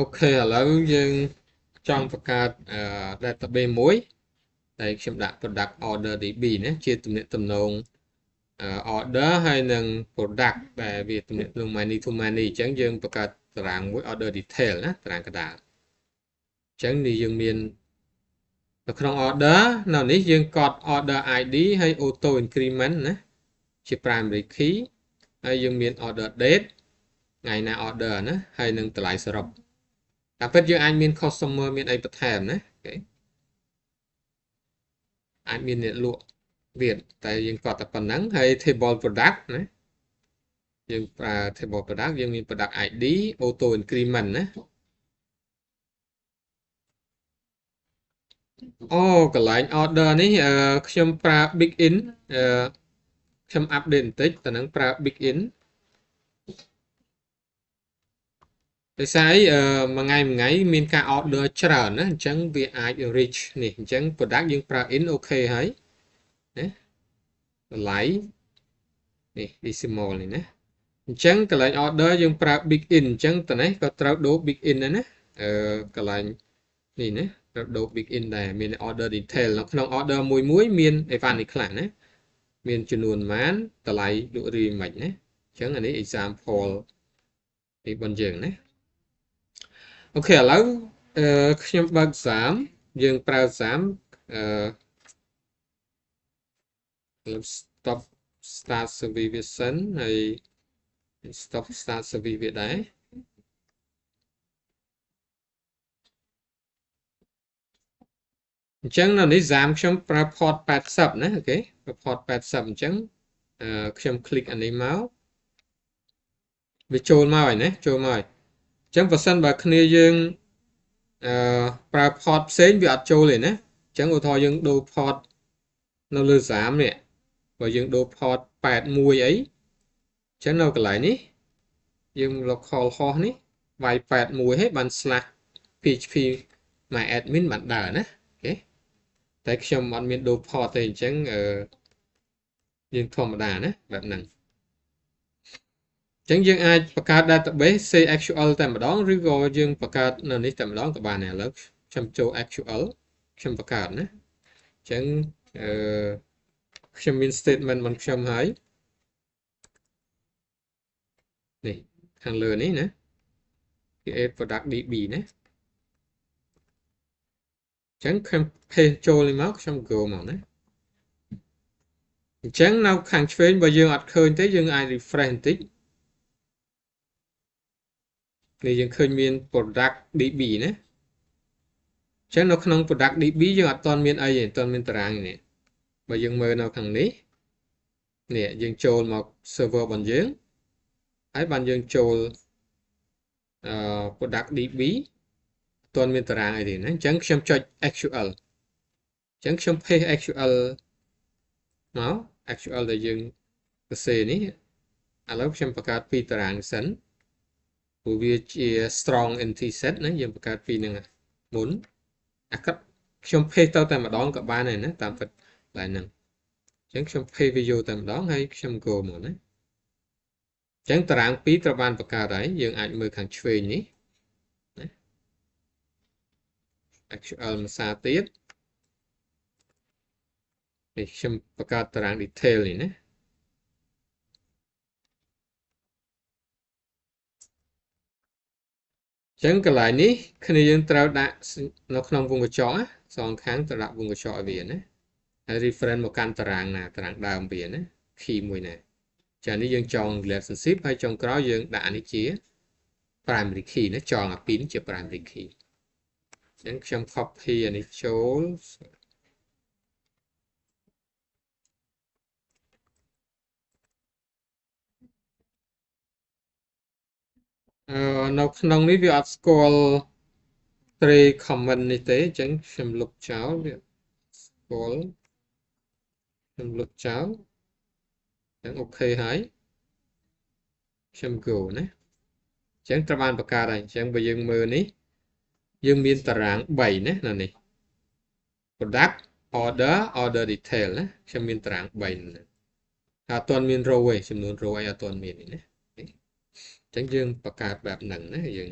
okឥឡូវយើងចង់បង្កើតdatabase មួយដែលខ្ញុំដាក់ product order DB ណាជាទំនាក់ទំនងorder ហើយនិង product ដែលវាទំនាក់ទំនង many to many អញ្ចឹងយើងបង្កើតតារាងមួយ order detail ណាតារាងកណ្ដាលអញ្ចឹងនេះយើងមាននៅក្នុង order នៅនេះយើងកត់ order ID ហើយ auto increment ណាជា primary key ហើយយើងមាន order date ថ្ងៃណា order ណាហើយនឹងតម្លៃសរុបតែពិតយើងអាចមាន customer មានអីបន្ថែមណាអូខេអាចមានអ្នកលក់ទៀតតែយើងកត់តែប៉ុណ្្នឹងហើយ table product ណាយើងប្រើ table product យើងមាន product ID auto increment ណាអូកន្លែង order នេះខ្ញុំប្រើ big in ខ្ញុំ update បន្តិចតើនឹងប្រើ big in ដោយសារមួយថ្ងៃមានការ order ច្រើនណាអញ្ចឹងវាអាច reach នេះអញ្ចឹង product យើងប្រើ in អូខេហើយណាតម្លៃនេះ decimal នេះណាអញ្ចឹងកន្លែង order យើងប្រើ big in អញ្ចឹងតើនេះក៏ត្រូវដូរ big in ដែរណាកន្លែងនេះណាត្រូវដូរ big in ដែរមាន order detail នៅក្នុង order មួយមានអីវ៉ាន់នេះខ្លះណាមានចំនួនប៉ុន្មានតម្លៃលក់រីមិនណាអញ្ចឹងអានេះ example នេះបងយើងណាអូខេឥឡូវខ្ញុំបើកexam យើងប្រើ exam stop start survey វាសិនហើយ stop start survey វាដែរអញ្ចឹងនៅនេះ exam ខ្ញុំប្រើ port 80ណាអូខេ port 80អញ្ចឹងខ្ញុំ click អានេះមកវាចូលមកហើយណាចូលមកហើយអញ្ចឹងបើសិនបើគ្នាយើងប្រើ port ផ្សេងវាអត់ចូលទេណាអញ្ចឹងឧទាហរណ៍យើងដូរ port នៅលើ exam នេះបើយើងដូរ port 81អីអញ្ចឹងនៅកន្លែងនេះយើង local host នេះវាយ81ហើយបាន /php my admin បានដើរណាអូខេតែខ្ញុំអត់មានដូរ port ទេអញ្ចឹងយើងធម្មតាណាបែបហ្នឹងអញ្ចឹងយើងអាចបង្កើត database SQL តែម្ដងឬក៏យើងបង្កើតនៅនេះតែម្ដងក៏បានដែរឥឡូវខ្ញុំចូល SQL ខ្ញុំបង្កើតណាអញ្ចឹងខ្ញុំមាន statement របស់ខ្ញុំហើយនេះខាងលើនេះណា create product db ណាអញ្ចឹងខ្ញុំ paste ចូលនេះមកខ្ញុំ go មកណាអញ្ចឹងនៅខាងឆ្វេងបើយើងអត់ឃើញទេយើងអាច refresh បន្តិចនេះយើងឃើញមាន product db ណាអញ្ចឹងនៅក្នុង product db យើងអត់ទាន់មានអីទេអត់ទាន់មានតារាងនេះបើយើងមើលនៅខាងនេះនេះយើងចូលមក server របស់យើងហើយបានយើងចូលproduct db អត់ទាន់មានតារាងអីទេណាអញ្ចឹងខ្ញុំចុច SQL អញ្ចឹងខ្ញុំ paste SQL មក SQL ដែលយើងសរសេរនេះឥឡូវខ្ញុំបង្កើតពីរតារាងសិនព្រោះវាជា strong empty set ណាយើងបង្កើតពីរនឹងមុនអាកត់ខ្ញុំ paste ទៅតែម្ដងក៏បានដែរណាតាមពិតតែហ្នឹងអញ្ចឹងខ្ញុំ paste វាយកតែម្ដងហើយខ្ញុំ go មកណាអញ្ចឹងតារាង2ត្រូវបានបង្កើតហើយយើងអាចមើលខាងឆ្វេងនេះណា SQL មួយសារទៀតនេះខ្ញុំបង្កើតតារាង detail នេះណាអញ្ចឹងកន្លែងនេះគ្នាយើងត្រូវដាក់នៅក្នុងវងកញ្ចក់សងខាងត្រូវដាក់វងកញ្ចក់ឲ្យវាណាហើយ reference មកកាន់តារាងណាតារាងដើមវាណា key មួយណាចានេះយើងចង relationship ហើយចុងក្រោយយើងដាក់នេះជា primary key ណាចងអាពីរនេះជា primary key អញ្ចឹងខ្ញុំ copy អានេះចូលនៅក្នុងនេះវាអត់ស្គាល់ tray comment នេះទេអញ្ចឹងខ្ញុំលុបចោលវាស្គាល់ខ្ញុំលុបចោលអញ្ចឹងអូខេហើយខ្ញុំ go ណាអញ្ចឹងត្រូវបានបង្កើតហើយអញ្ចឹងបើយើងមើលនេះយើងមានតារាង3ណានៅនេះ product order detail ណាខ្ញុំមានតារាង3ណាអត់ទាន់មាន row ទេចំនួន row អីអត់ទាន់មាននេះណាអញ្ចឹងយើងបង្កើតបែបហ្នឹងណាយើង